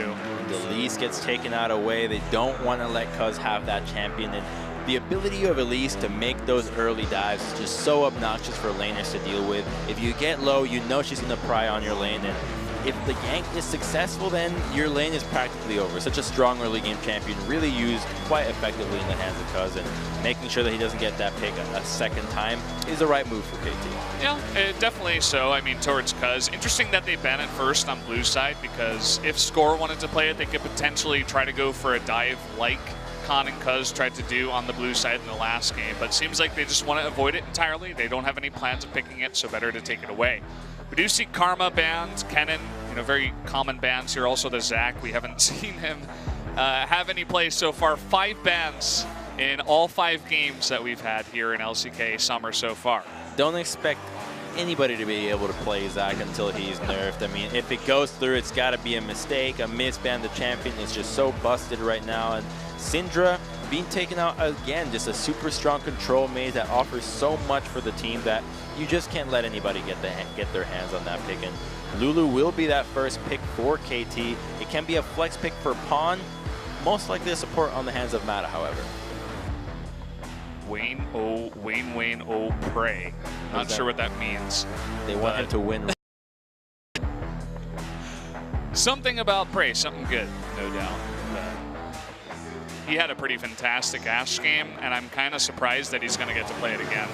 The Elise gets taken out away. They don't want to let Cuz have that champion. And the ability of Elise to make those early dives is just so obnoxious for laners to deal with. If you get low, you know she's going to pry on your lane. And if the gank is successful, then your lane is practically over. Such a strong early game champion, really used quite effectively in the hands of Cuz, and making sure that he doesn't get that pick a second time is the right move for KT. Yeah, definitely so. I mean, towards Cuz. Interesting that they ban it first on blue side, because if Score wanted to play it, they could potentially try to go for a dive like Khan and Cuz tried to do on the blue side in the last game, but it seems like they just want to avoid it entirely. They don't have any plans of picking it, so better to take it away. We do see Karma banned, Kennen, very common bans here. Also the Zac, we haven't seen him have any play so far. 5 bans in all 5 games that we've had here in LCK Summer so far. Don't expect anybody to be able to play Zac until he's nerfed. I mean, if it goes through, it's got to be a mistake, a misban. The champion is just so busted right now. And Syndra being taken out again, just a super strong control mage that offers so much for the team that you just can't let anybody get their hands on that pick. And Lulu will be that first pick for KT. It can be a flex pick for Pawn, most likely a support on the hands of Mata, however. Wayne, pray. Not sure what that means. They want him to win. Something about Prey, something good, no doubt. He had a pretty fantastic Ashe game, and I'm kind of surprised that he's going to get to play it again.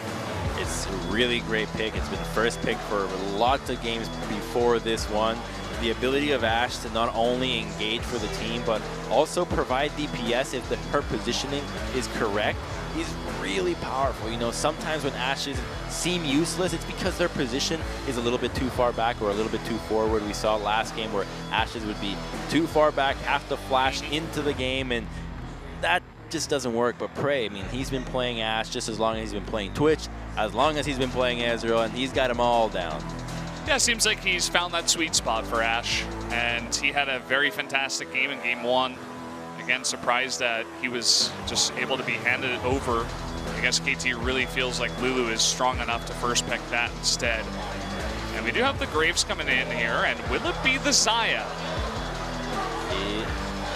It's a really great pick. It's been the first pick for lots of games before this one. The ability of Ashe to not only engage for the team, but also provide DPS if her positioning is correct is really powerful. Sometimes when Ashes seem useless, it's because their position is a little bit too far back or a little bit too forward. We saw last game where Ashes would be too far back, have to flash into the game, and that just doesn't work. But Prey, I mean, he's been playing Ashe just as long as he's been playing Twitch, as long as he's been playing Ezreal, and he's got them all down. Yeah, seems like he's found that sweet spot for Ashe, and he had a very fantastic game in game 1. Again, surprised that he was just able to be handed it over. I guess KT really feels like Lulu is strong enough to first pick that instead. And we do have the Graves coming in here, and will it be the Xayah? It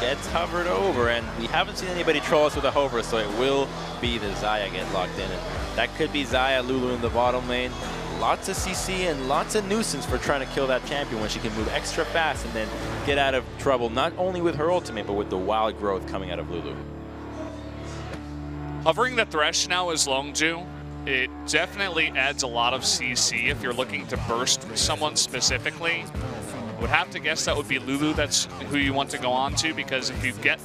gets hovered over, and we haven't seen anybody troll us with a hover, so it will be the Xayah get locked in. And that could be Xayah, Lulu in the bottom lane. Lots of CC and lots of nuisance for trying to kill that champion when she can move extra fast and then get out of trouble, not only with her ultimate, but with the wild growth coming out of Lulu. Hovering the Thresh now is Longzhu. It definitely adds a lot of CC if you're looking to burst someone specifically. Would have to guess that would be Lulu. That's who you want to go on to, because if you get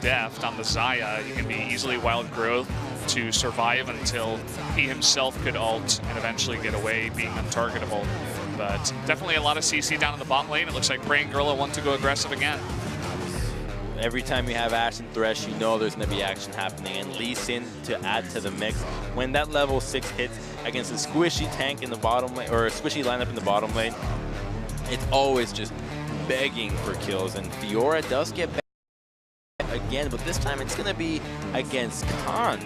deft on the Xayah, you can be easily wild growth to survive until he himself could ult and eventually get away being untargetable. But definitely a lot of CC down in the bot lane. It looks like Prey and Gorilla want to go aggressive again. Every time you have Ashe and Thresh, you know there's going to be action happening, and Lee Sin to add to the mix. When that level 6 hits against a squishy tank in the bottom lane, or a squishy lineup in the bottom lane, it's always just begging for kills, and Fiora does get back again, but this time it's going to be against Khan.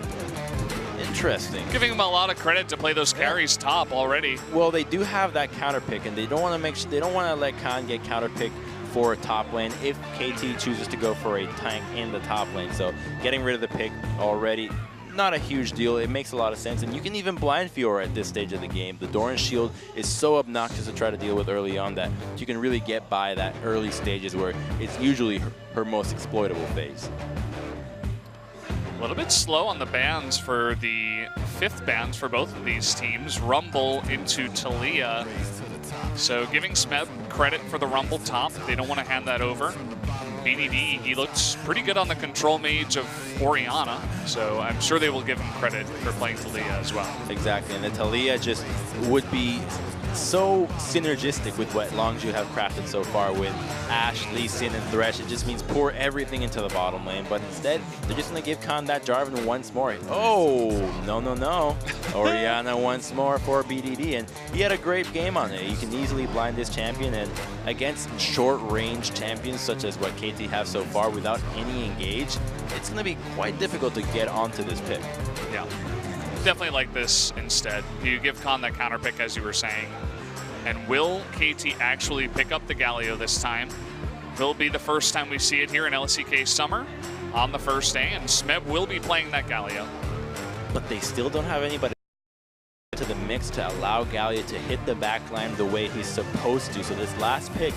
Interesting. Giving him a lot of credit to play those carries top already. Well, they do have that counter pick, and they don't want to let Khan get counter pick for a top lane if KT chooses to go for a tank in the top lane. So getting rid of the pick already, not a huge deal. It makes a lot of sense, and you can even blind Fiora at this stage of the game. The Doran shield is so obnoxious to try to deal with early on that you can really get by that early stages where it's usually her most exploitable phase. A little bit slow on the bans for the 5th bans for both of these teams. Rumble into Taliyah. So giving Smeb credit for the Rumble top. They don't want to hand that over. BDD, he looks pretty good on the control mage of Orianna, so I'm sure they will give him credit for playing Taliyah as well. Exactly, and the Taliyah just would be so synergistic with what Longzhu have crafted so far with Ashe, Lee Sin, and Thresh. It just means pour everything into the bottom lane, but instead, they're just going to give Khan that Jarvan once more. Oh, no. Orianna once more for BDD, and he had a great game on it. You can easily blind this champion, and against short-range champions such as what KT have so far without any engage, it's going to be quite difficult to get onto this pick. Yeah. Definitely like this instead. You give Khan that counter pick, as you were saying. And will KT actually pick up the Galio this time? will be the first time we see it here in LCK Summer on the first day, and Smeb will be playing that Galio. But they still don't have anybody to the mix to allow Galio to hit the backline the way he's supposed to. So this last pick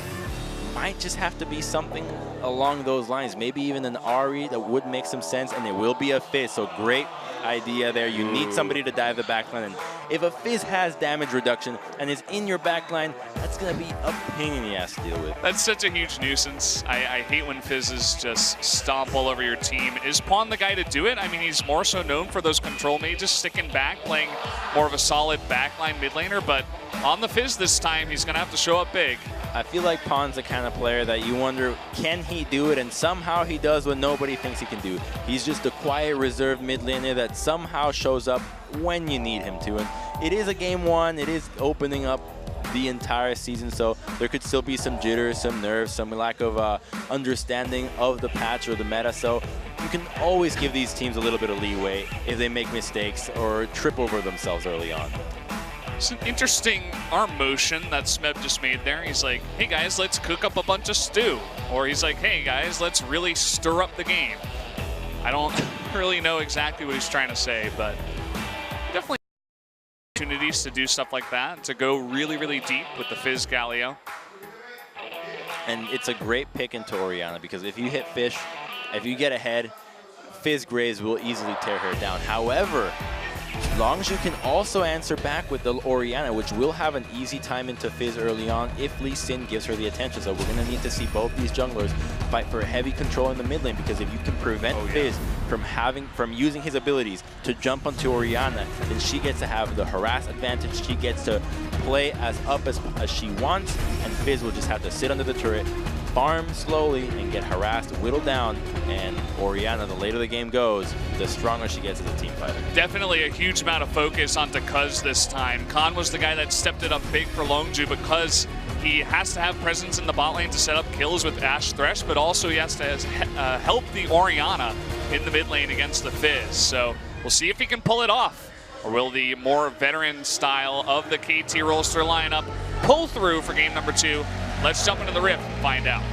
might just have to be something along those lines. Maybe even an Ari that would make some sense, and it will be a Fizz. So great idea there. You need somebody to dive the backline, and if a Fizz has damage reduction and is in your backline, that's going to be a pain in the ass to deal with. That's such a huge nuisance. I hate when Fizzes just stomp all over your team. Is Pawn the guy to do it? I mean, he's more so known for those control mages sticking back, playing more of a solid backline mid laner, but on the Fizz this time, he's going to have to show up big. I feel like Pawn's the kind of player that you wonder, can he do it? And somehow he does what nobody thinks he can do. He's just a quiet, reserved mid laner that somehow shows up when you need him to. And it is a game one. It is opening up the entire season, so there could still be some jitters, some nerves, some lack of understanding of the patch or the meta. So you can always give these teams a little bit of leeway if they make mistakes or trip over themselves early on. It's an interesting arm motion that Smeb just made there. He's like, hey guys, let's cook up a bunch of stew. Or he's like, hey guys, let's really stir up the game. I don't really know exactly what he's trying to say, but definitely opportunities to do stuff like that, to go really, really deep with the Fizz Galio. And it's a great pick into Orianna, because if you hit Fish, if you get ahead, Fizz Graves will easily tear her down. However, Longzhu can also answer back with the Orianna, which will have an easy time into Fizz early on if Lee Sin gives her the attention. So we're going to need to see both these junglers fight for heavy control in the mid lane, because if you can prevent Fizz from using his abilities to jump onto Orianna, then she gets to have the harass advantage. She gets to play as up as she wants, and Fizz will just have to sit under the turret, farm slowly, and get harassed, whittled down, and Orianna, the later the game goes, the stronger she gets as a team fighter. Definitely a huge amount of focus onto Cuz this time. Khan was the guy that stepped it up big for Longzhu, because he has to have presence in the bot lane to set up kills with Ashe Thresh, but also he has to help the Orianna in the mid lane against the Fizz. So we'll see if he can pull it off, or will the more veteran style of the KT Rolster lineup pull through for game number 2? Let's jump into the Rift and find out.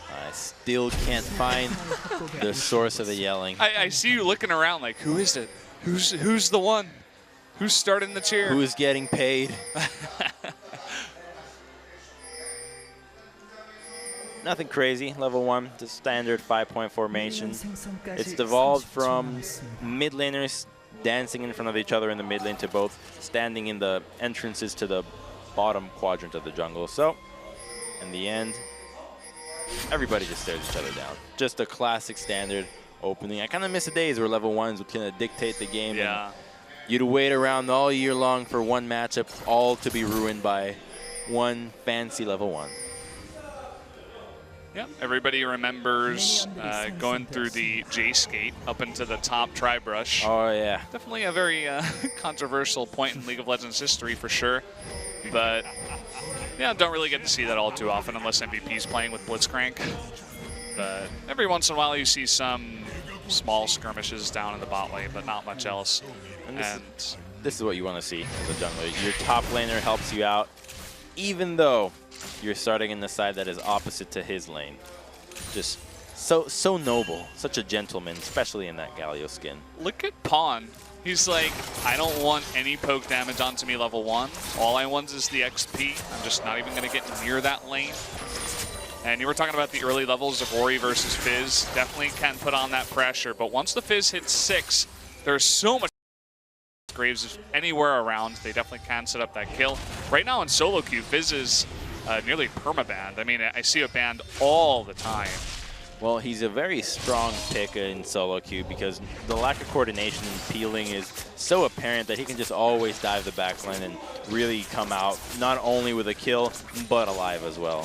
I still can't find the source of the yelling. I see you looking around like, who is it? Who's the one? Who's starting the cheer? Who's getting paid? Nothing crazy, level 1, the standard 5-point formation. It's devolved from mid laners dancing in front of each other in the mid lane to both standing in the entrances to the bottom quadrant of the jungle. So, in the end, everybody just stares each other down. Just a classic standard opening. I kind of miss the days where level 1s would kind of dictate the game. Yeah. And you'd wait around all year long for one matchup, all to be ruined by one fancy level 1. Yeah, everybody remembers going through the Jace Gate up into the top Tri-Brush. Oh, yeah. Definitely a very controversial point in League of Legends history for sure. But, yeah, don't really get to see that all too often unless MVP's playing with Blitzcrank. But every once in a while you see some small skirmishes down in the bot lane, but not much else. And this is what you want to see as a jungler. Your top laner helps you out, even though you're starting in the side that is opposite to his lane. Just so noble, such a gentleman, especially in that Galio skin. Look at Pawn. He's like, I don't want any poke damage onto me level 1. All I want is the XP. I'm just not even going to get near that lane. And you were talking about the early levels of Ori versus Fizz. Definitely can put on that pressure. But once the Fizz hits 6, there's so much Graves is anywhere around. They definitely can set up that kill. Right now in solo queue, Fizz is nearly permabanned. I mean, I see it banned all the time. Well, he's a very strong pick in solo queue because the lack of coordination and peeling is so apparent that he can just always dive the backline and really come out not only with a kill, but alive as well.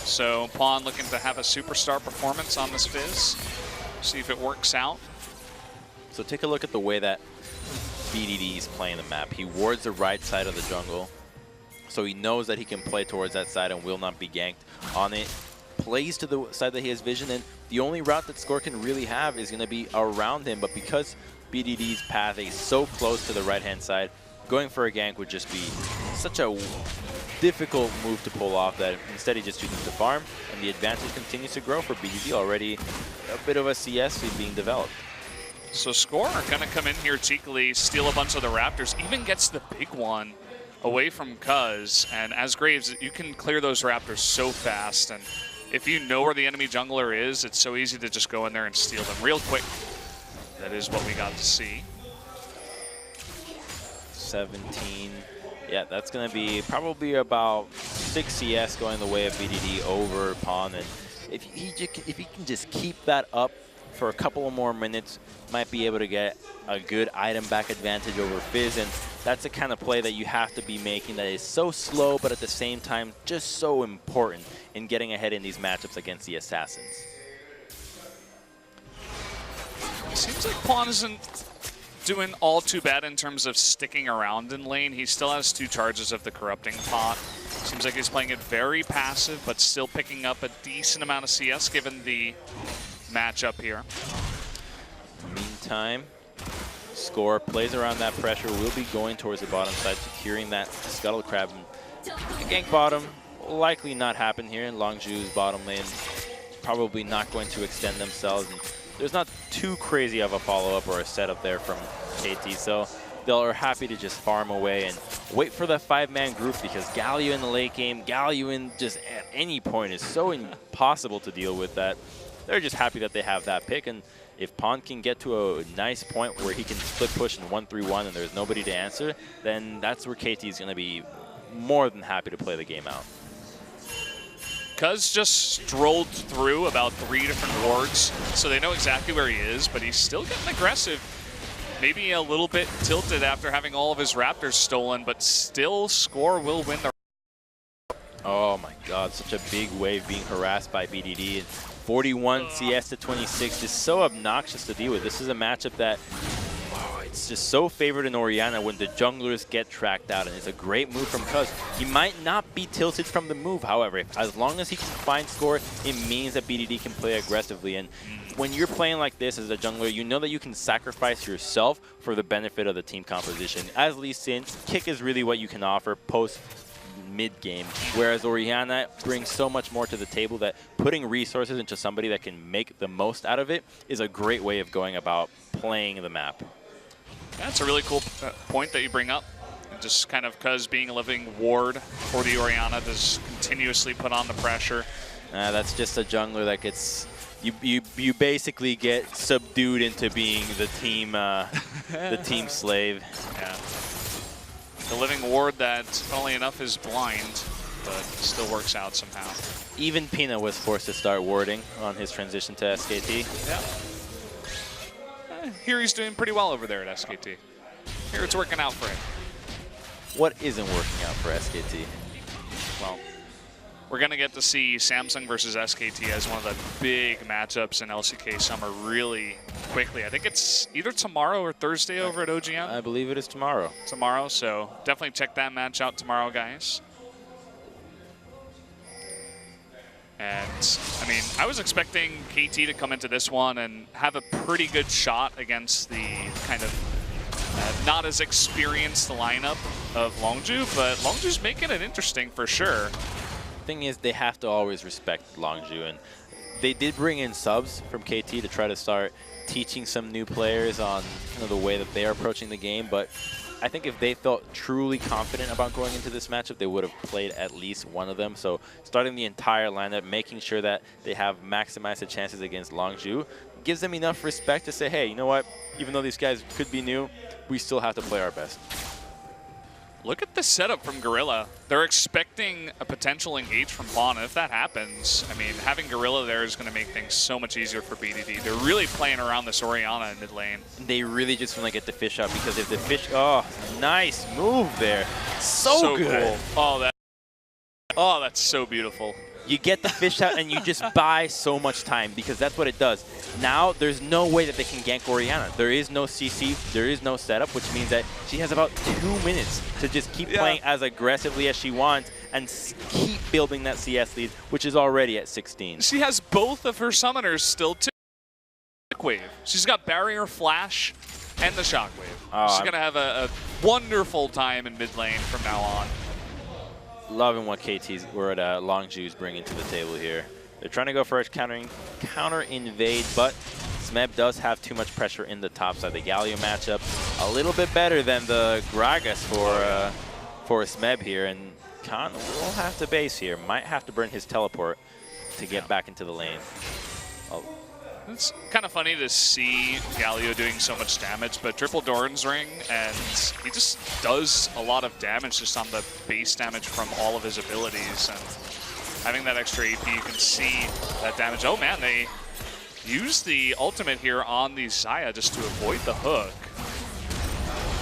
So Pawn looking to have a superstar performance on this Fizz. See if it works out. So take a look at the way that BDD is playing the map. He wards the right side of the jungle, so he knows that he can play towards that side and will not be ganked on it. plays to the side that he has vision, and the only route that Score can really have is going to be around him. But because BDD's path is so close to the right-hand side, going for a gank would just be such a difficult move to pull off that instead he just chooses to farm, and the advantage continues to grow for BDD. Already a bit of a CS lead being developed. So Score are going to come in here cheekily, steal a bunch of the Raptors, even gets the big one away from Cuz. And as Graves, you can clear those Raptors so fast, and if you know where the enemy jungler is, it's so easy to just go in there and steal them real quick. That is what we got to see. 17. Yeah, that's going to be probably about 6 CS going the way of BDD over Pawn. And if he can just keep that up for a couple of more minutes, might be able to get a good item back advantage over Fizz. And that's the kind of play that you have to be making that is so slow, but at the same time, just so important in getting ahead in these matchups against the Assassins. It seems like Pawn isn't doing all too bad in terms of sticking around in lane. He still has 2 charges of the Corrupting Pot. Seems like he's playing it very passive, but still picking up a decent amount of CS given the matchup here. Meantime, Score plays around that pressure, will be going towards the bottom side, securing that Scuttle Crab. And gank bottom, likely not happen here, and Longzhu's bottom lane probably not going to extend themselves. And there's not too crazy of a follow-up or a setup there from KT, so they're happy to just farm away and wait for the 5-man group, because Galio in the late game, Galio in just at any point is so impossible to deal with that they're just happy that they have that pick. And if Pawn can get to a nice point where he can split push in 1-3-1 and there's nobody to answer, then that's where KT is going to be more than happy to play the game out. Cuz just strolled through about 3 different wards, so they know exactly where he is, but he's still getting aggressive. Maybe a little bit tilted after having all of his Raptors stolen, but still Score will win the... Oh my god, such a big wave being harassed by BDD. 41 CS to 26 is so obnoxious to deal with. This is a matchup that, wow, it's just so favored in Orianna when the junglers get tracked out, and it's a great move from Cuz. He might not be tilted from the move, however. As long as he can find Score, it means that BDD can play aggressively. And when you're playing like this as a jungler, you know that you can sacrifice yourself for the benefit of the team composition. As Lee Sin, kick is really what you can offer post mid-game, whereas Orianna brings so much more to the table that putting resources into somebody that can make the most out of it is a great way of going about playing the map. That's a really cool point that you bring up. And just kind of Cuz being a living ward for the Orianna to just continuously put on the pressure. That's just a jungler that gets... You basically get subdued into being the team slave. Yeah. The living ward that, funnily enough, is blind, but still works out somehow. Even Pina was forced to start warding on his transition to SKT. Yeah. Here he's doing pretty well over there at SKT. Here it's working out for him. What isn't working out for SKT? Well, we're going to get to see Samsung versus SKT as one of the big matchups in LCK Summer really quickly. I think it's either tomorrow or Thursday over at OGN. I believe it is tomorrow. Tomorrow, so definitely check that match out tomorrow, guys. And, I mean, I was expecting KT to come into this one and have a pretty good shot against the kind of not as experienced lineup of Longzhu, but Longzhu's making it interesting for sure. Thing is, they have to always respect Longzhu, and they did bring in subs from KT to try to start teaching some new players on the way that they are approaching the game, but I think if they felt truly confident about going into this matchup, they would have played at least one of them. So starting the entire lineup, making sure that they have maximized the chances against Longzhu, gives them enough respect to say, hey, you know what, even though these guys could be new, we still have to play our best. Look at the setup from Gorilla. They're expecting a potential engage from Pawn, and if that happens, I mean, having Gorilla there is going to make things so much easier for BDD. They're really playing around this Orianna in mid lane. They really just want to get the fish out, because if the fish... Oh, nice move there. So good. Cool. Oh, that's so beautiful. You get the fish out and you just buy so much time because that's what it does. Now there's no way that they can gank Orianna. There is no CC, there is no setup, which means that she has about 2 minutes to just keep playing as aggressively as she wants and keep building that CS lead, which is already at 16. She has both of her summoners still too. Shockwave. She's got Barrier, Flash, and the Shockwave. She's going to have a wonderful time in mid lane from now on. Loving what KT's or Longzhu's bringing to the table here. They're trying to go for a counter invade, but Smeb does have too much pressure in the top side. The Galio matchup a little bit better than the Gragas for Smeb here, and Khan will have to base here. Might have to burn his teleport to get back into the lane. Oh. It's kind of funny to see Galio doing so much damage, but triple Doran's Ring, and he just does a lot of damage just on the base damage from all of his abilities. And having that extra AP, you can see that damage. Oh man, they use the ultimate here on the Xayah just to avoid the hook.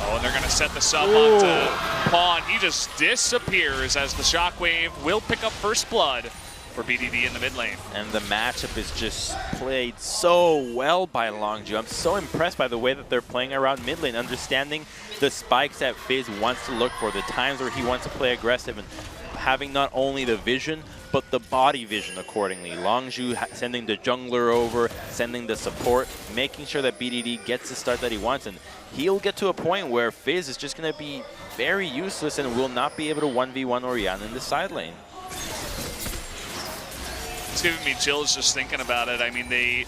Oh, and they're going to set this up onto Pawn. He just disappears as the Shockwave will pick up first blood for BDD in the mid lane. And the matchup is just played so well by Longzhu. I'm so impressed by the way that they're playing around mid lane, understanding the spikes that Fizz wants to look for, the times where he wants to play aggressive, and having not only the vision, but the body vision accordingly. Longzhu sending the jungler over, sending the support, making sure that BDD gets the start that he wants, and he'll get to a point where Fizz is just going to be very useless and will not be able to 1v1 Orianna in the side lane. It's giving me chills just thinking about it. I mean, they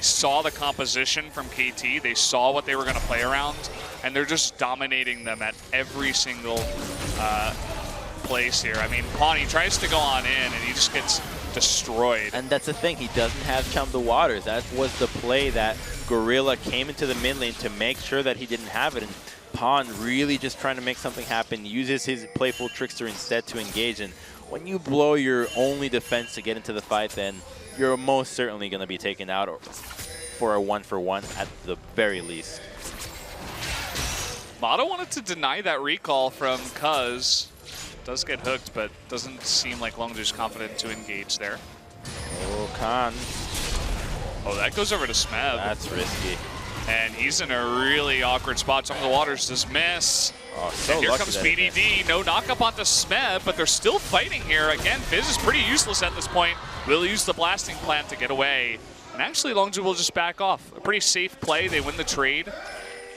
saw the composition from KT, they saw what they were going to play around, and they're just dominating them at every single place here. I mean, Pawnee tries to go on in, and he just gets destroyed. And that's the thing, he doesn't have Chum the Waters. That was the play that Gorilla came into the mid lane to make sure that he didn't have it. And Pawn really just trying to make something happen, uses his playful Trickster instead to engage. And when you blow your only defense to get into the fight, then you're most certainly going to be taken out for a 1-for-1 at the very least. Mata wanted to deny that recall from Cuz. Does get hooked, but doesn't seem like Longzhu's confident to engage there. Oh, Khan. Oh, that goes over to Smeb. That's risky. And he's in a really awkward spot. Some of the Waters just miss. Oh, so and here comes BDD. No knockup onto Smeb, but they're still fighting here. Again, Fizz is pretty useless at this point. Will use the blasting plant to get away. And actually, Longzhu will just back off. A pretty safe play. They win the trade,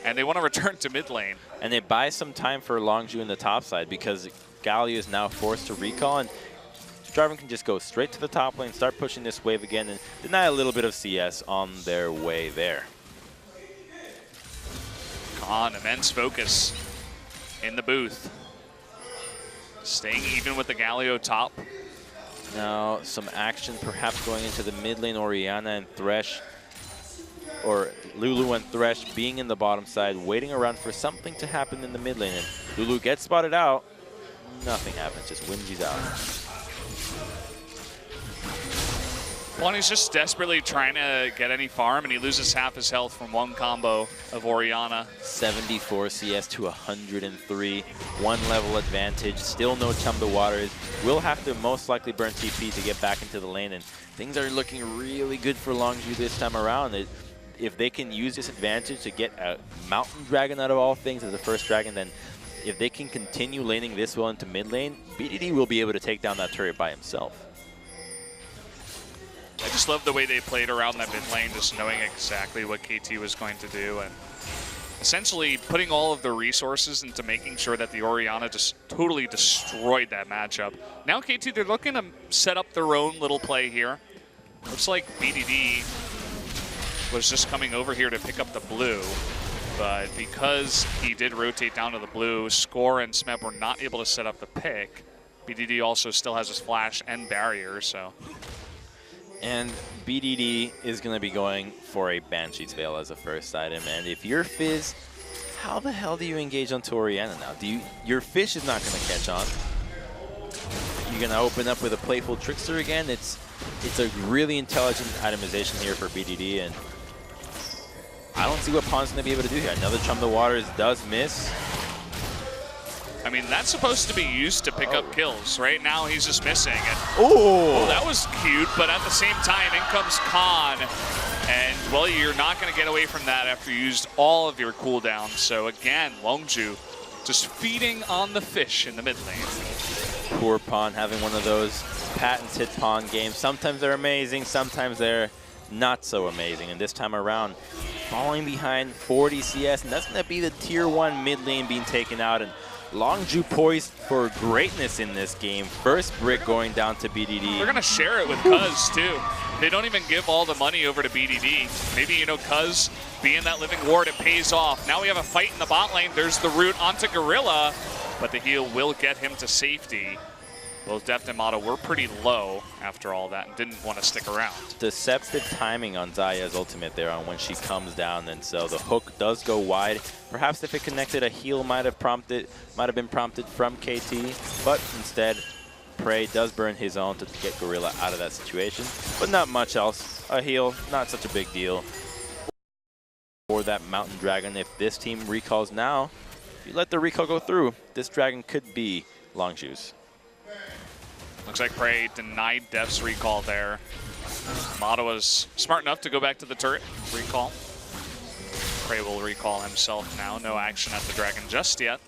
and they want to return to mid lane. And they buy some time for Longzhu in the top side because Galio is now forced to recall, and Jarvan can just go straight to the top lane, start pushing this wave again, and deny a little bit of CS on their way there. Khan, immense focus in the booth. Staying even with the Galio top. Now some action perhaps going into the mid lane, Orianna and Thresh, or Lulu and Thresh being in the bottom side, waiting around for something to happen in the mid lane. And Lulu gets spotted out. Nothing happens, just Wingy's out. Pawnee's just desperately trying to get any farm, and he loses half his health from one combo of Orianna. 74 CS to 103, 1 level advantage, still no Chum the Waters. Will have to most likely burn TP to get back into the lane, and things are looking really good for Longzhu this time around. If they can use this advantage to get a Mountain Dragon out of all things as the first dragon, then if they can continue laning this well into mid lane, BDD will be able to take down that turret by himself. I just love the way they played around that mid lane, just knowing exactly what KT was going to do, and essentially putting all of the resources into making sure that the Orianna just totally destroyed that matchup. Now KT, they're looking to set up their own little play here. Looks like BDD was just coming over here to pick up the blue, but because he did rotate down to the blue, Score and Smeb were not able to set up the pick. BDD also still has his flash and barrier, so. And BDD is going to be going for a Banshee's Veil as a first item. And if you're Fizz, how the hell do you engage onto Orianna now? Your fish is not going to catch on. You're going to open up with a playful Trickster again. It's a really intelligent itemization here for BDD, and I don't see what Pawn's going to be able to do here. Another Chum the Waters does miss. I mean, that's supposed to be used to pick up kills. Right now, he's just missing. And, oh, that was cute, but at the same time, in comes Khan. And, well, you're not going to get away from that after you used all of your cooldowns. So, again, Longzhu just feeding on the fish in the mid lane. Poor Pawn having one of those patented Pawn games. Sometimes they're amazing, sometimes they're not so amazing. And this time around, falling behind 40 CS, and that's going to be the tier 1 mid lane being taken out. And Longzhu poised for greatness in this game. First brick going down to BDD. They're going to share it with Cuz, too. They don't even give all the money over to BDD. Maybe, you know, Cuz being that living ward, it pays off. Now we have a fight in the bot lane. There's the root onto Gorilla, but the heal will get him to safety. Both Deft and Motto were pretty low after all that and didn't want to stick around. Deceptive timing on Zaya's ultimate there on when she comes down, and so the hook does go wide. Perhaps if it connected, a heal might have been prompted from KT, but instead Prey does burn his own to get Gorilla out of that situation, but not much else. A heal, not such a big deal for that Mountain Dragon. If this team recalls now, if you let the recall go through, this Dragon could be Longzhu's. Looks like Prey denied Def's recall there. Motto was smart enough to go back to the turret, recall. Prey will recall himself now. No action at the Dragon just yet.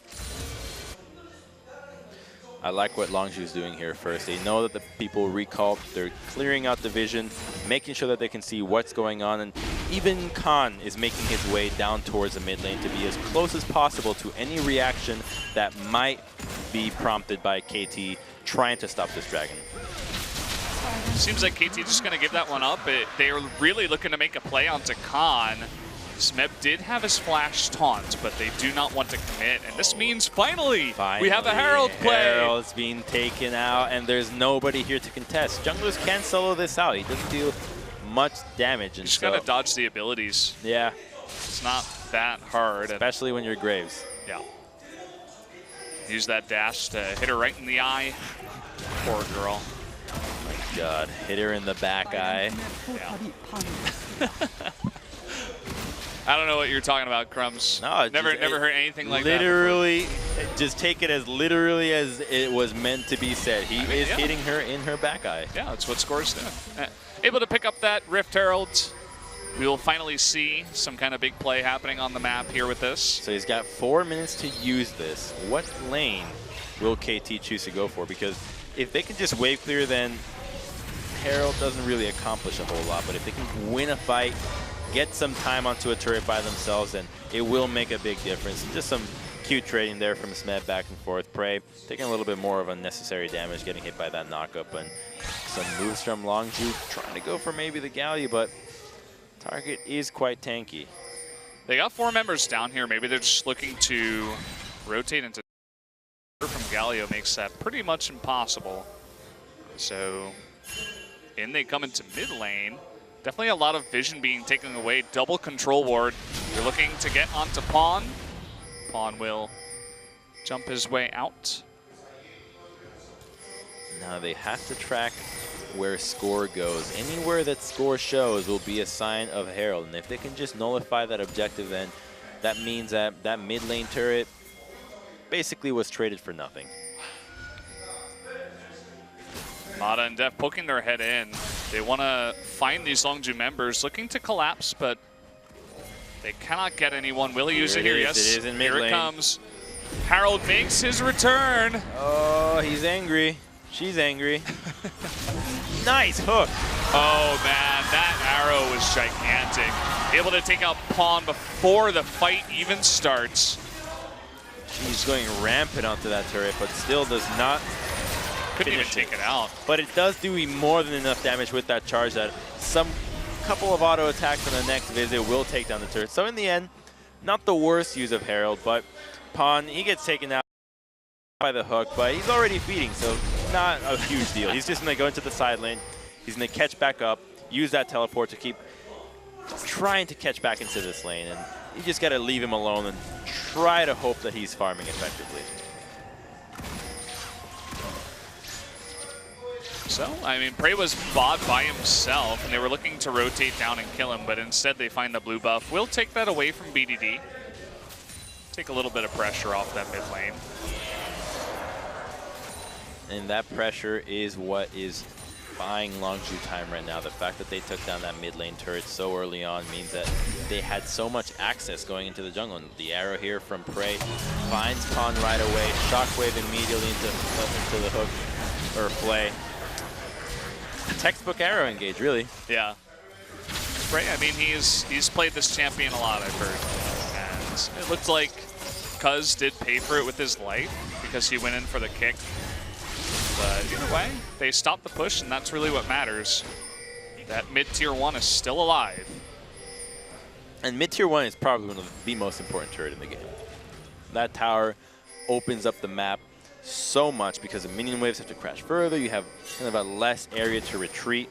I like what Longzhu's doing here first. They know that the people recall. They're clearing out the vision, making sure that they can see what's going on. And even Khan is making his way down towards the mid lane to be as close as possible to any reaction that might be prompted by KT trying to stop this Dragon. Seems like KT just going to give that one up. They are really looking to make a play onto Khan. Smeb did have his flash taunt, but they do not want to commit. And this means finally we have a Herald play. Herald's being taken out, and there's nobody here to contest. Junglers can solo this out. He doesn't do much damage. You just got to dodge the abilities. Yeah. It's not that hard. Especially when you're Graves. Yeah. Use that dash to hit her right in the eye. Poor girl. Oh my God. Hit her in the back eye. Yeah. I don't know what you're talking about, Crumbs. No, never heard anything like that. Literally, just take it as literally as it was meant to be said. He is hitting her in her back eye. Yeah, that's what Score's doing. Able to pick up that Rift Herald. We will finally see some kind of big play happening on the map here with this. So he's got 4 minutes to use this. What lane will KT choose to go for? Because if they can just wave clear, then Herald doesn't really accomplish a whole lot. But if they can win a fight, get some time onto a turret by themselves, then it will make a big difference. Just some cute trading there from Smeb back and forth. Prey taking a little bit more of unnecessary damage, getting hit by that knockup, and some moves from Longzhu, trying to go for maybe the Galio, but target is quite tanky. They got 4 members down here. Maybe they're just looking to rotate into from Galio, makes that pretty much impossible. So in they come into mid lane. Definitely a lot of vision being taken away. Double control ward. They're looking to get onto Pawn. Pawn will jump his way out. Now they have to track where Score goes. Anywhere that Score shows will be a sign of Herald. And if they can just nullify that objective, then that means that that mid lane turret basically was traded for nothing. Mata and Def poking their head in. They want to find these Longzhu members, looking to collapse, but they cannot get anyone. Will he use it here? Yes, it is in mid here lane. It comes. Harold makes his return. Oh, he's angry. She's angry. Nice hook. Oh man, that arrow was gigantic. Able to take out Pawn before the fight even starts. He's going rampant onto that turret, but still does not couldn't even take it out. But it does do more than enough damage with that charge that some couple of auto attacks on the next visit will take down the turret. So in the end, not the worst use of Herald, but Pawn, he gets taken out by the hook, but he's already feeding, so not a huge deal. He's just going to go into the side lane. He's going to catch back up, use that teleport to keep trying to catch back into this lane, and you just got to leave him alone and try to hope that he's farming effectively. So, I mean, Prey was bought by himself, and they were looking to rotate down and kill him, but instead they find the blue buff. We'll take that away from BDD. Take a little bit of pressure off that mid lane. And that pressure is what is buying Longzhu time right now. The fact that they took down that mid lane turret so early on means that they had so much access going into the jungle. And the arrow here from Prey finds Con right away. Shockwave immediately into the hook or play. Textbook arrow engage, really. Yeah. Prey, I mean, he's played this champion a lot, I've heard. And it looked like Cuz did pay for it with his life because he went in for the kick. But either way, they stopped the push, and that's really what matters. That mid-tier 1 is still alive. And mid-tier 1 is probably one of the most important turret in the game. That tower opens up the map so much because the minion waves have to crash further. You have kind of a less area to retreat.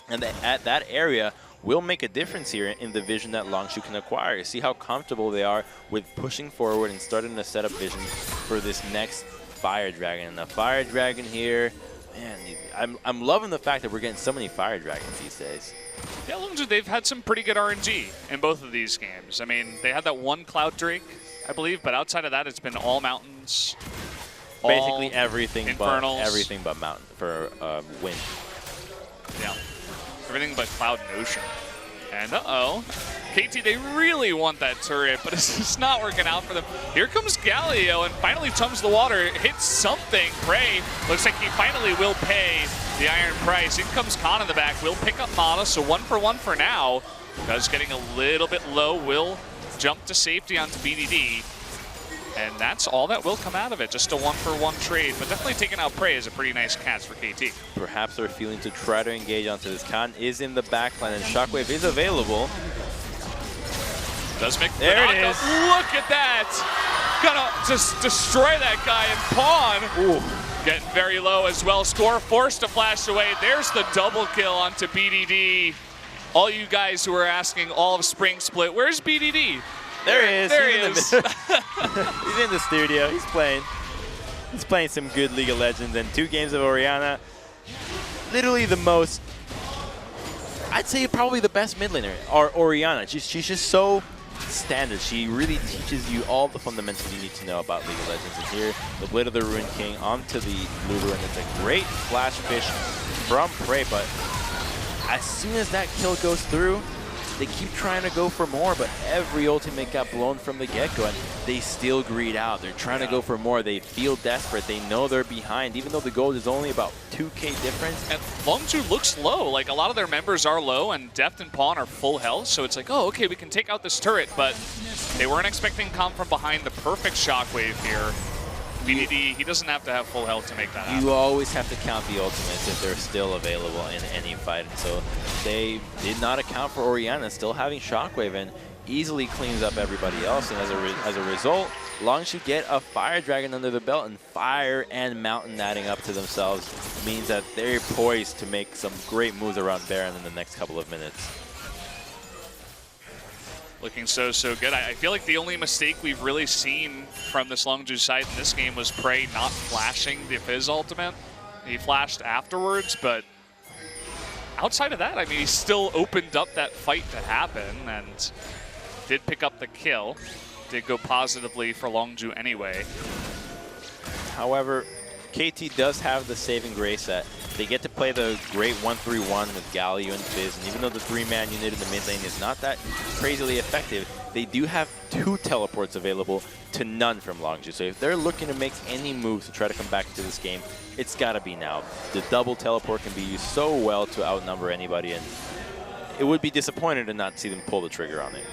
And at that area will make a difference here in the vision that Longzhu can acquire. See how comfortable they are with pushing forward and starting to set up vision for this next Fire Dragon. And the Fire Dragon here, man, I'm loving the fact that we're getting so many Fire Dragons these days. Yeah, Longzhu, they've had some pretty good RNG in both of these games. I mean, they had that one Cloud Drake, I believe, but outside of that, it's been all mountains. Basically everything Infernals. but mountain for wind. Yeah, everything but Cloud and Ocean. And uh-oh, KT, they really want that turret, but it's just not working out for them. Here comes Galio and finally chums the water, hits something. Prey looks like he finally will pay the iron price. In comes Khan in the back, will pick up Mata, so 1-for-1 for now. Cuz getting a little bit low, will jump to safety onto BDD. And that's all that will come out of it, just a 1-for-1 trade. But definitely taking out Prey is a pretty nice catch for KT. Perhaps they're feeling to try to engage onto this. Khan is in the backline and Shockwave is available. Does make there it is. Look at that! Gonna just destroy that guy and Pawn. Ooh. Getting very low as well. Score forced to flash away. There's the double kill onto BDD. All you guys who are asking all of Spring Split, where's BDD? There he is. There he is. He's in the studio. He's playing. He's playing some good League of Legends and 2 games of Orianna. Literally the most, I'd say probably the best mid laner, or Orianna. She's just so standard. She really teaches you all the fundamentals you need to know about League of Legends. And here, the Blade of the Ruined King onto the Lulu, and it's a great flash fish from Prey, but as soon as that kill goes through, they keep trying to go for more, but every ultimate got blown from the get-go, and they still greed out. They're trying to go for more. They feel desperate. They know they're behind, even though the gold is only about 2K difference. And Longzhu looks low. Like, a lot of their members are low, and Deft and Pawn are full health, so it's like, oh, okay, we can take out this turret, but they weren't expecting come from behind. The perfect shockwave here. BDD, he doesn't have to have full health to make that happen. You always have to count the ultimates if they're still available in any fight. And so they did not account for Orianna still having Shockwave and easily cleans up everybody else. And as a result, Longzhu get a Fire Dragon under the belt, and Fire and Mountain adding up to themselves means that they're poised to make some great moves around Baron in the next couple of minutes. Looking so good. I feel like the only mistake we've really seen from this Longzhu side in this game was Prey not flashing the Fizz ultimate. He flashed afterwards, but outside of that, I mean, he still opened up that fight to happen and did pick up the kill. Did go positively for Longzhu anyway. However, KT does have the saving grace that they get to play the great 1-3-1 with Galio and Fizz, and even though the 3-man unit in the mid lane is not that crazily effective, they do have 2 teleports available to none from Longzhu. So if they're looking to make any moves to try to come back into this game, it's got to be now. The double teleport can be used so well to outnumber anybody, and it would be disappointing to not see them pull the trigger on it.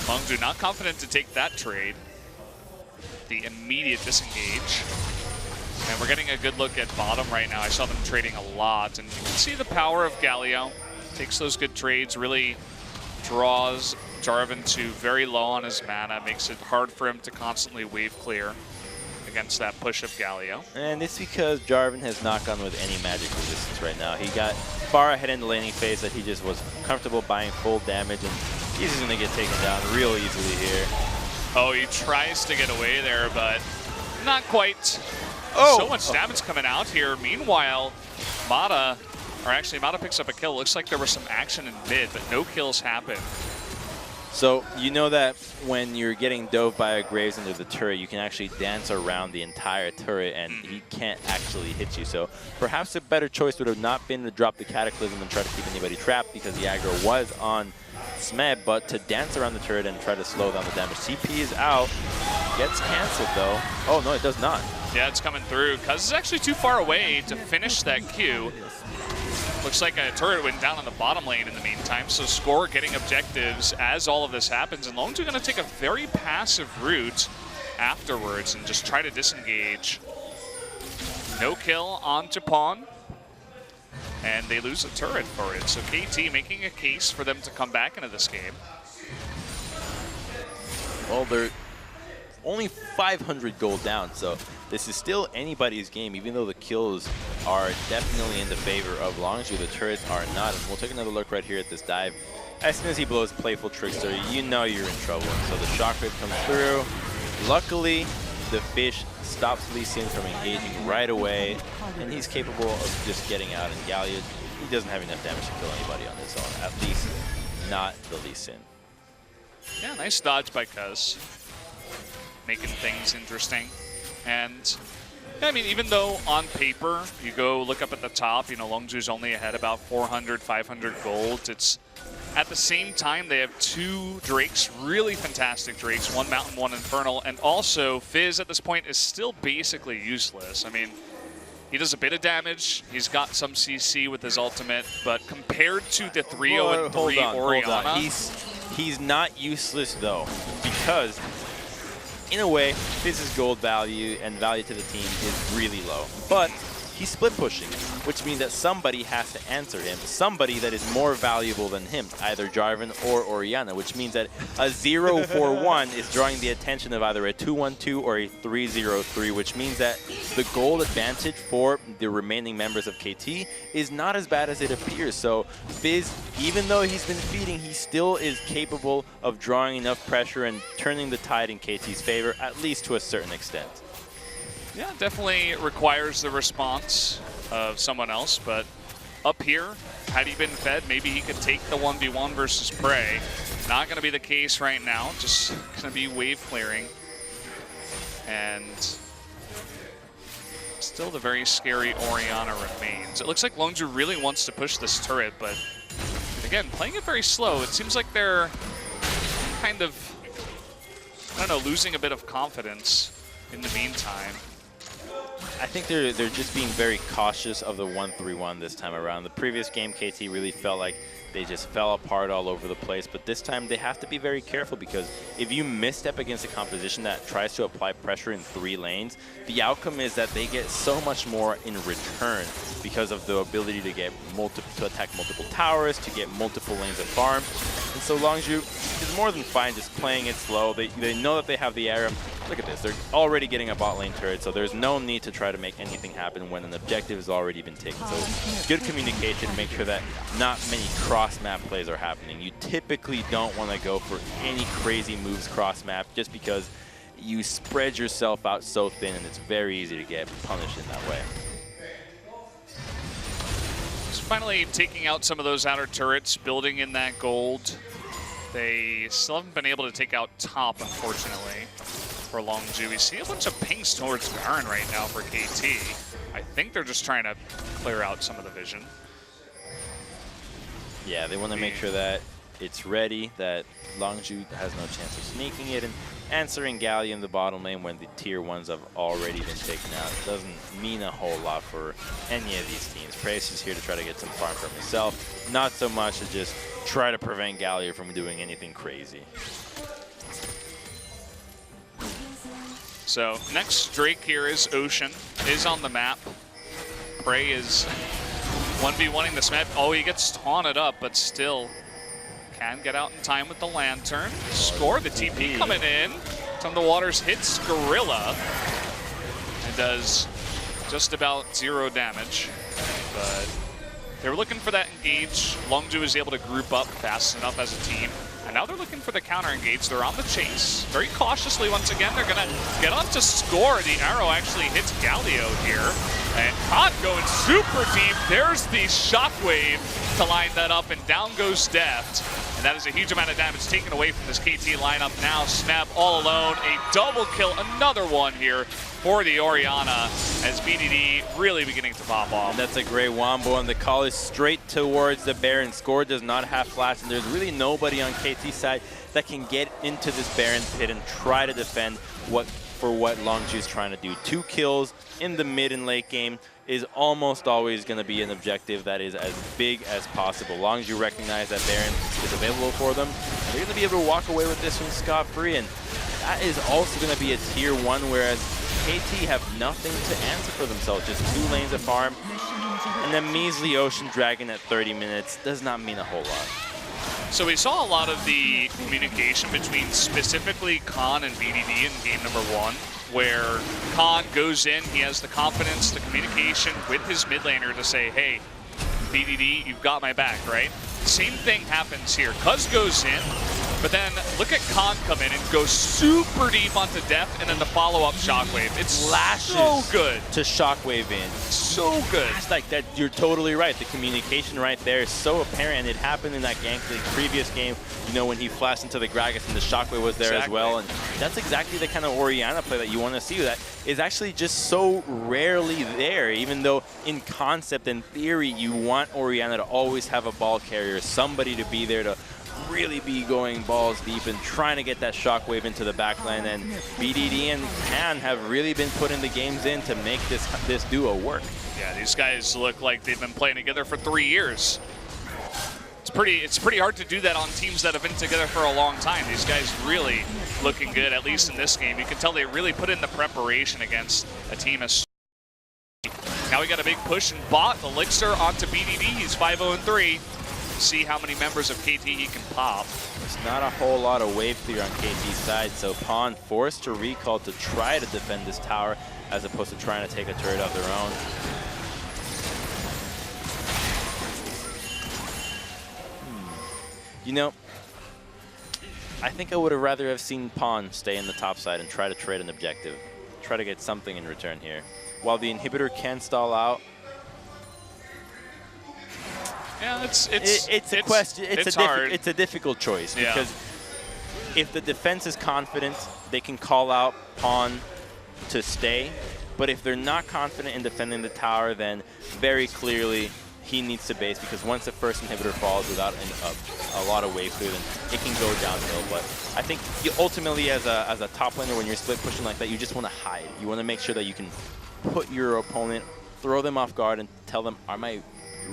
Longzhu not confident to take that trade. The immediate disengage. And we're getting a good look at bottom right now. I saw them trading a lot, and you can see the power of Galio. Takes those good trades, really draws Jarvan to very low on his mana, makes it hard for him to constantly wave clear against that push of Galio. And it's because Jarvan has not gone with any magic resistance right now. He got far ahead in the laning phase that he just was comfortable buying full damage, and he's just going to get taken down real easily here. Oh, he tries to get away there, but not quite. Oh. So much damage coming out here. Meanwhile, Mata picks up a kill. Looks like there was some action in mid, but no kills happen. So you know that when you're getting dove by a Graves into the turret, you can actually dance around the entire turret and he can't actually hit you. So perhaps a better choice would have not been to drop the Cataclysm and try to keep anybody trapped because the aggro was on Smed, but to dance around the turret and try to slow down the damage. CP is out, gets canceled though. Oh no, it does not. Yeah, it's coming through. Cuz is actually too far away to finish that Q. Looks like a turret went down on the bottom lane in the meantime, so Score getting objectives as all of this happens, and Longzhu going to take a very passive route afterwards and just try to disengage. No kill on Japan, and they lose a turret for it. So KT making a case for them to come back into this game. Well, they're only 500 gold down, so this is still anybody's game, even though the kills are definitely in the favor of Longzhu. The turrets are not, and we'll take another look right here at this dive. As soon as he blows Playful Trickster, you know you're in trouble. So the shockwave comes through. Luckily, the fish stops Lee Sin from engaging right away, and he's capable of just getting out. And Gallia, he doesn't have enough damage to kill anybody on his own, at least not the Lee Sin. Yeah, nice dodge by Cuz, making things interesting. And I mean, even though on paper, you go look up at the top, you know, Longzhu's only ahead about 400, 500 gold. It's at the same time, they have two Drakes, really fantastic Drakes, one Mountain, one Infernal, and also Fizz at this point is still basically useless. I mean, he does a bit of damage, he's got some CC with his ultimate, but compared to the 3-0 and 3 Orianna... He's not useless though, because in a way, Fizz's gold value and value to the team is really low. But he's split pushing, which means that somebody has to answer him. Somebody that is more valuable than him, either Jarvan or Orianna, which means that a 0-4-1 is drawing the attention of either a 2-1-2 or a 3-0-3, which means that the gold advantage for the remaining members of KT is not as bad as it appears. So Fizz, even though he's been feeding, he still is capable of drawing enough pressure and turning the tide in KT's favor, at least to a certain extent. Yeah, definitely requires the response of someone else, but up here, had he been fed, maybe he could take the 1v1 versus Prey. Not going to be the case right now, just going to be wave clearing. And still the very scary Orianna remains. It looks like Longzhu really wants to push this turret, but again, playing it very slow. It seems like they're kind of, I don't know, losing a bit of confidence in the meantime. I think they're just being very cautious of the 1-3-1 this time around. The previous game, KT really felt like they just fell apart all over the place, but this time they have to be very careful, because if you misstep against a composition that tries to apply pressure in 3 lanes, the outcome is that they get so much more in return because of the ability to get to attack multiple towers, to get multiple lanes of farm. And so Longzhu is more than fine just playing it slow. They know that they have the area. Look at this, they're already getting a bot lane turret, so there's no need to try to make anything happen when an objective has already been taken. So good communication, make sure that not many cross-map plays are happening. You typically don't want to go for any crazy moves cross-map just because you spread yourself out so thin and it's very easy to get punished in that way. So finally taking out some of those outer turrets, building in that gold. They still haven't been able to take out top, unfortunately, for Longzhu. We see a bunch of pings towards Garen right now for KT. I think they're just trying to clear out some of the vision. Yeah, they want to make sure that it's ready, that Longzhu has no chance of sneaking it, and answering Gallia in the bottom lane when the tier 1s have already been taken out doesn't mean a whole lot for any of these teams. Praise is here to try to get some farm for himself, not so much to just try to prevent Gallia from doing anything crazy. So next Drake here is Ocean, is on the map. Prey is 1v1ing this map. Oh, he gets taunted up, but still can get out in time with the Lantern. Score, the TP coming in. From the Waters hits Gorilla and does just about 0 damage. But they were looking for that engage. Longzhu is able to group up fast enough as a team. And now they're looking for the counter engage. They're on the chase. Very cautiously once again. They're going to get on to Score. The arrow actually hits Galio here. And Khan going super deep. There's the shockwave to line that up, and down goes Deft. And that is a huge amount of damage taken away from this KT lineup. Now Snap all alone, a double kill, another one here for the Orianna as BDD really beginning to pop off. And that's a great wombo, and the call is straight towards the Baron. Score does not have flash, and there's really nobody on KT side that can get into this Baron pit and try to defend what Longzhu is trying to do. 2 kills in the mid and late game is almost always going to be an objective that is as big as possible. Longzhu recognize that Baron is available for them, and they're going to be able to walk away with this one scot-free, and that is also going to be a tier 1, whereas KT have nothing to answer for themselves, just 2 lanes of farm, and then measly Ocean Dragon at 30 minutes does not mean a whole lot. So we saw a lot of the communication between specifically Khan and BDD in game number 1, where Khan goes in, he has the confidence, the communication with his mid laner to say, hey, BDD, you've got my back, right? Same thing happens here. Cuz goes in, but then look at Khan come in and go super deep onto Death, and then the follow-up Shockwave. It's Lashes so good to Shockwave in. So good. It's like that. You're totally right. The communication right there is so apparent. It happened in that Gank League previous game, you know, when he flashed into the Gragas and the Shockwave was there as well. And that's exactly the kind of Orianna play that you want to see. That is actually just so rarely there, even though in concept and theory, you want Orianna to always have a ball carrier, somebody to be there to really be going balls deep and trying to get that Shockwave into the backline. And BDD and Pan have really been putting the games in to make this duo work. Yeah, these guys look like they've been playing together for 3 years. It's pretty hard to do that on teams that have been together for a long time. These guys really looking good, at least in this game. You can tell they really put in the preparation against a team as. Now we got a big push in bot. Elixir onto BDD. He's 5-0-3. See how many members of KT he can pop. There's not a whole lot of wave clear on KT's side, so Pawn forced to recall to try to defend this tower as opposed to trying to take a turret of their own. You know, I think I would have rather have seen Pawn stay in the top side and try to trade an objective. Try to get something in return here. While the inhibitor can stall out, yeah, it's a question. It's a difficult choice, yeah, because if the defense is confident, they can call out Pawn to stay. But if they're not confident in defending the tower, then very clearly he needs to base, because once the first inhibitor falls without a lot of wave clear, then it can go downhill. But I think you ultimately, as a top laner, when you're split pushing like that, you just want to hide. You want to make sure that you can put your opponent, throw them off guard, and tell them, am I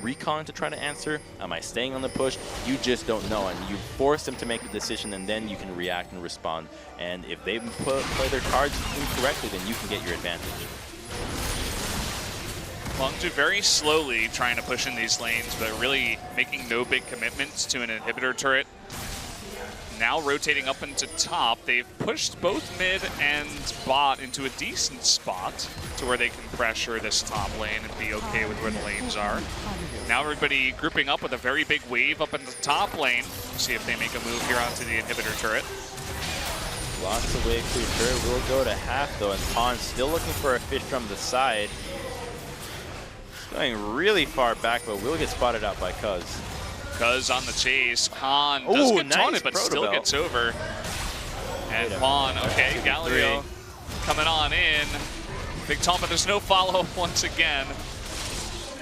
recon to try to answer? Am I staying on the push? You just don't know, and you force them to make a decision, and then you can react and respond. And if they play their cards incorrectly, then you can get your advantage. Longzhu very slowly trying to push in these lanes, but really making no big commitments to an inhibitor turret. Now rotating up into top, they've pushed both mid and bot into a decent spot to where they can pressure this top lane and be okay with where the lanes are. Now everybody grouping up with a very big wave up in the top lane. See if they make a move here onto the inhibitor turret. Lots of wave clear turret will go to half though, and Pawn still looking for a fish from the side. Going really far back, but will get spotted out by Cuz. Cuz on the chase. Khan does get taunted, but still gets over. And Pawn, okay, Galileo coming on in. Big taunt, but there's no follow-up once again.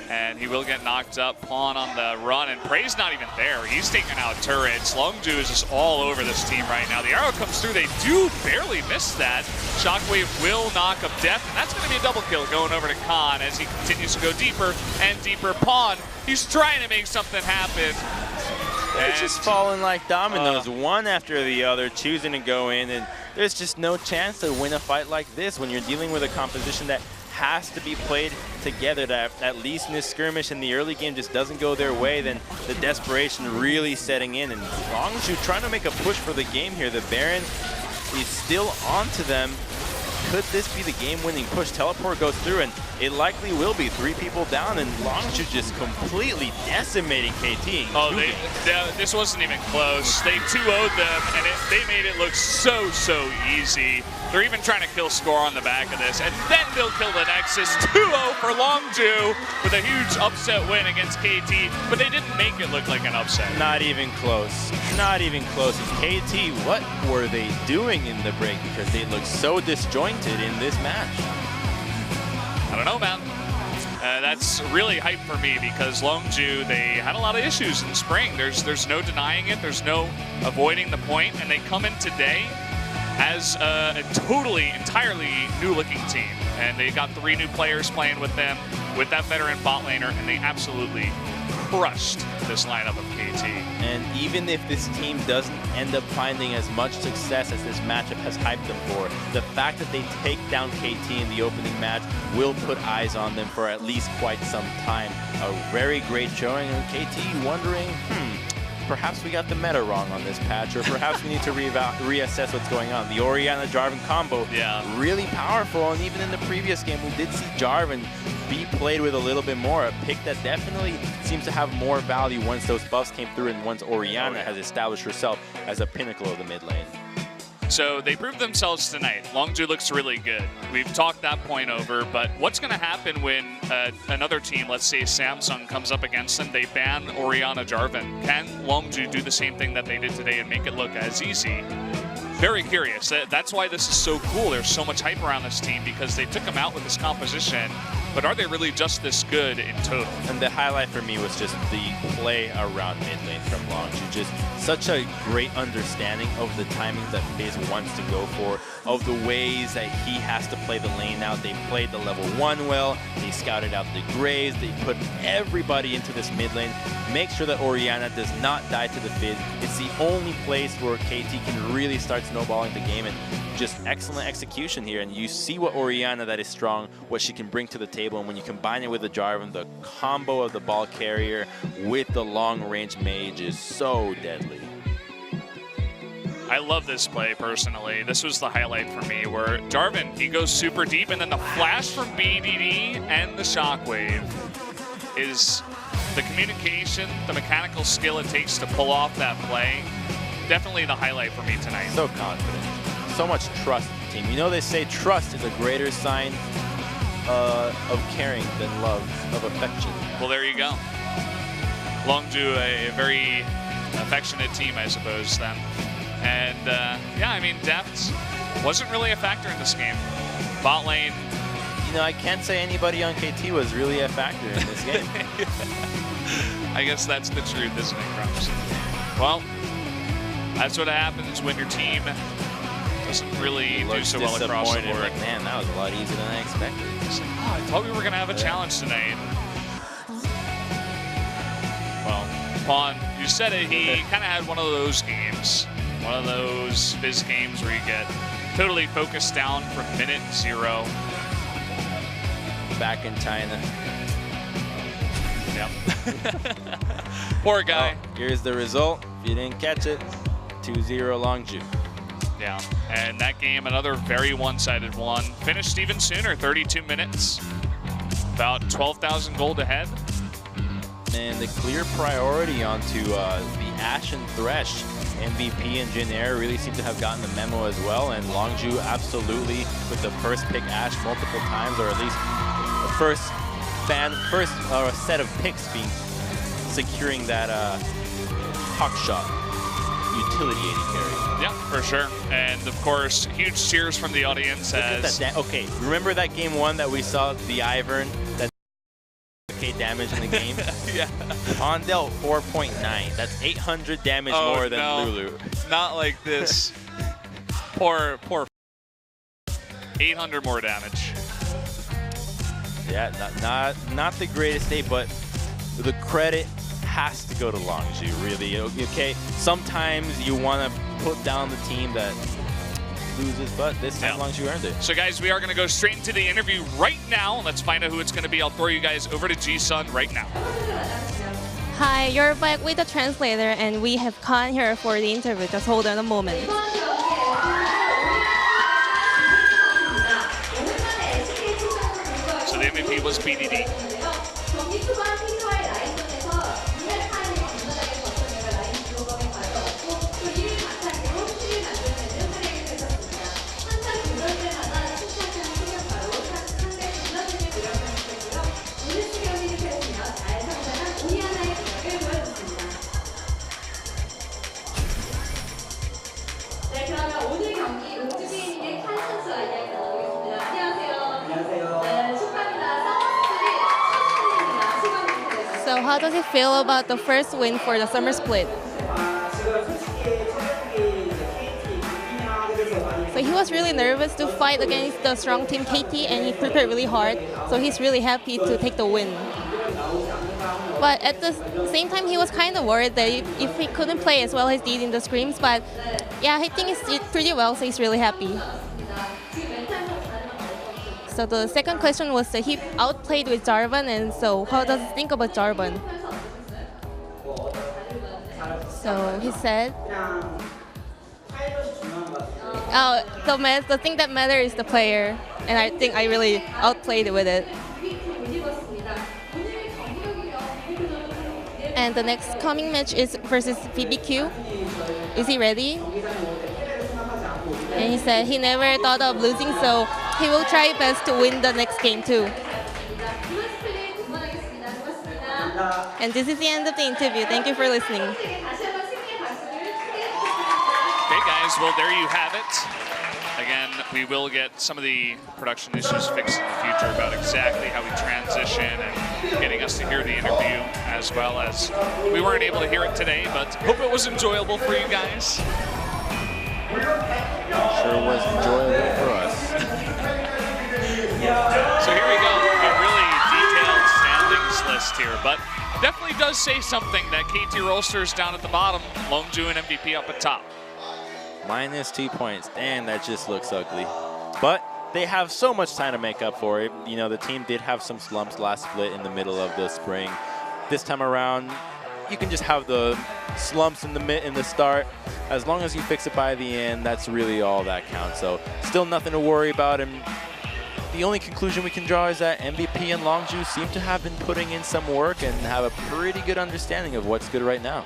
And he will get knocked up. Pawn on the run, and Prey's not even there. He's taking out turrets. Longzhu is just all over this team right now. The arrow comes through. They do barely miss that. Shockwave will knock up Death, and that's going to be a double kill going over to Khan as he continues to go deeper and deeper. Pawn, he's trying to make something happen. They're just falling like dominoes, one after the other, choosing to go in, and there's just no chance to win a fight like this when you're dealing with a composition that has to be played together. That at least in this skirmish in the early game just doesn't go their way, then the desperation really setting in, and Longzhu trying to make a push for the game here. The Baron is still onto them, could this be the game-winning push? Teleport goes through, and it likely will be. 3 people down, and Longzhu just completely decimating KT in this wasn't even close. They 2-0'd them, and they made it look so easy. They're even trying to kill score on the back of this, and then they'll kill the Nexus. 2-0 for Longzhu with a huge upset win against KT, but they didn't make it look like an upset. Not even close. Not even close. And KT, what were they doing in the break? Because they look so disjointed in this match. I don't know, man. That's really hype for me because Longzhu, they had a lot of issues in spring. There's no denying it. There's no avoiding the point, and they come in today as a entirely new-looking team. And they got 3 new players playing with them, with that veteran bot laner, and they absolutely crushed this lineup of KT. And even if this team doesn't end up finding as much success as this matchup has hyped them for, the fact that they take down KT in the opening match will put eyes on them for at least quite some time. A very great showing, and KT wondering, perhaps we got the meta wrong on this patch, or perhaps we need to reassess what's going on. The Orianna Jarvan combo, really powerful, and even in the previous game, we did see Jarvan be played with a little bit more. A pick that definitely seems to have more value once those buffs came through and once Orianna has established herself as a pinnacle of the mid lane. So they proved themselves tonight. Longzhu looks really good. We've talked that point over, but what's going to happen when another team, let's say Samsung, comes up against them, they ban Orianna Jarvan? Can Longzhu do the same thing that they did today and make it look as easy? Very curious. That's why this is so cool. There's so much hype around this team because they took them out with this composition, but are they really just this good in total? And the highlight for me was just the play around mid lane from Longzhu. Just such a great understanding of the timing that FaZe wants to go for, of the ways that he has to play the lane out. They played the level 1 well, they scouted out the Graves, they put everybody into this mid lane, make sure that Orianna does not die to the FaZe. It's the only place where KT can really start snowballing the game, and just excellent execution here. And you see what Orianna that is strong, what she can bring to the table, and when you combine it with the Jarvan, the combo of the ball carrier with the long-range mage is so deadly. I love this play personally. This was the highlight for me where Jarvan, he goes super deep, and then the flash from BDD and the shockwave is the communication, the mechanical skill it takes to pull off that play. Definitely the highlight for me tonight. So confident. So much trust in the team. You know, they say trust is a greater sign of caring than love, of affection. Well, there you go. Longzhu, a very affectionate team, I suppose, then. And, yeah, I mean, depth wasn't really a factor in this game. Bot lane. You know, I can't say anybody on KT was really a factor in this game. I guess that's the truth, isn't it, Crumbs? Well, that's what happens when your team doesn't really do so well across the board. Like, man, that was a lot easier than I expected. It's like, oh, I thought we were going to have a challenge tonight. Well, Pawn, you said it. He kind of had one of those games. One of those FiZ games where you get totally focused down from minute 0. Back in China. Yep. Poor guy. Oh, here's the result. If you didn't catch it, 2-0 Longzhu. Yeah, and that game, another very one-sided one. Finished even sooner, 32 minutes. About 12,000 gold ahead. And the clear priority onto the Ashe and Thresh. MVP and Jin really seem to have gotten the memo as well, and Longzhu absolutely with the first pick Ashe multiple times, or at least the first set of picks being securing that hawk shot utility AD carry. Yeah, for sure. And of course, huge cheers from the audience. Okay, remember that game 1 that we saw the Ivern that damage in the game? Yeah. On dealt 4.9. That's 800 damage more than Lulu. Not like this. poor 800 more damage. Yeah, not the greatest day, but the credit has to go to Longzhu, really. Okay, sometimes you want to put down the team that loses, but this time Longzhu earned it. So guys, we are going to go straight into the interview right now. Let's find out who it's going to be. I'll throw you guys over to Ji-sun right now. Hi, you're back with the translator, and we have Khan here for the interview. Just hold on a moment. the MVP was BDD. So how does it feel about the first win for the summer split? So he was really nervous to fight against the strong team KT, and he prepared really hard. So he's really happy to take the win. But at the same time, he was kind of worried that if he couldn't play as well as he did in the scrims. But yeah, I think he did pretty well, so he's really happy. So the second question was that he outplayed with Jarvan, and so how does he think about Jarvan? So he said, the thing that matters is the player, and I think I really outplayed with it. And the next coming match is versus BBQ. Is he ready? And he said he never thought of losing, so he will try best to win the next game too. And this is the end of the interview. Thank you for listening. Okay, guys, well, there you have it. Again, we will get some of the production issues fixed in the future about exactly how we transition and getting us to hear the interview, as well as we weren't able to hear it today, but hope it was enjoyable for you guys. Sure was enjoyable for us. So here we go, a really detailed standings list here, but definitely does say something that KT Rolster's down at the bottom, Longzhu and MVP up at top. -2 points. Damn, that just looks ugly. But they have so much time to make up for it. You know, the team did have some slumps last split in the middle of the spring. This time around, you can just have the slumps in the start. As long as you fix it by the end, that's really all that counts. So still nothing to worry about. And the only conclusion we can draw is that MVP and Longzhu seem to have been putting in some work and have a pretty good understanding of what's good right now.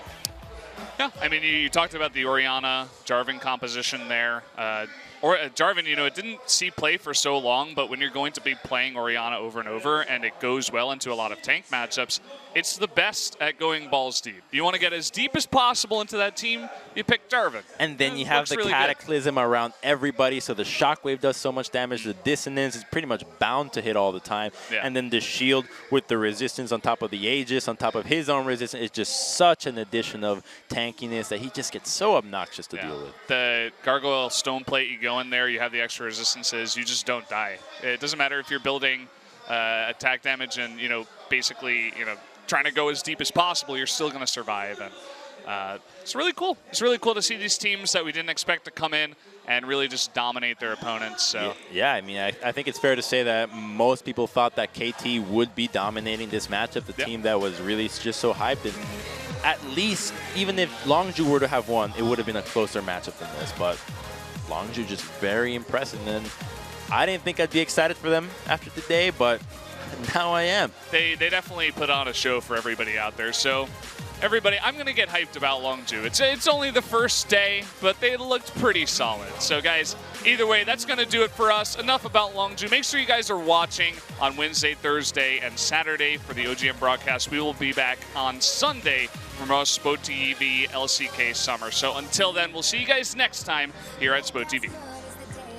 Yeah, I mean, you talked about the Orianna Jarvan composition there. Jarvan, you know, it didn't see play for so long, but when you're going to be playing Orianna over and over and it goes well into a lot of tank matchups, it's the best at going balls deep. You want to get as deep as possible into that team, you pick Jarvan. And then you have the really Cataclysm around everybody, so the Shockwave does so much damage. The Dissonance is pretty much bound to hit all the time. Yeah. And then the Shield with the resistance on top of the Aegis, on top of his own resistance, is just such an addition of tankiness that he just gets so obnoxious to deal with. The Gargoyle Stone Plate, you go in there, you have the extra resistances, you just don't die. It doesn't matter if you're building attack damage and, you know, basically, you know, trying to go as deep as possible, you're still going to survive. And it's really cool. It's really cool to see these teams that we didn't expect to come in and really just dominate their opponents. So yeah, I mean, I think it's fair to say that most people thought that KT would be dominating this matchup, the team that was really just so hyped. And at least, even if Longzhu were to have won, it would have been a closer matchup than this. But Longzhu just very impressive. And I didn't think I'd be excited for them after today, but now I am. They definitely put on a show for everybody out there. So everybody, I'm going to get hyped about Longzhu. It's only the first day, but they looked pretty solid. So guys, either way, that's going to do it for us. Enough about Longzhu. Make sure you guys are watching on Wednesday, Thursday, and Saturday for the OGM broadcast. We will be back on Sunday from our SPO TV LCK Summer. So until then, we'll see you guys next time here at SPO TV.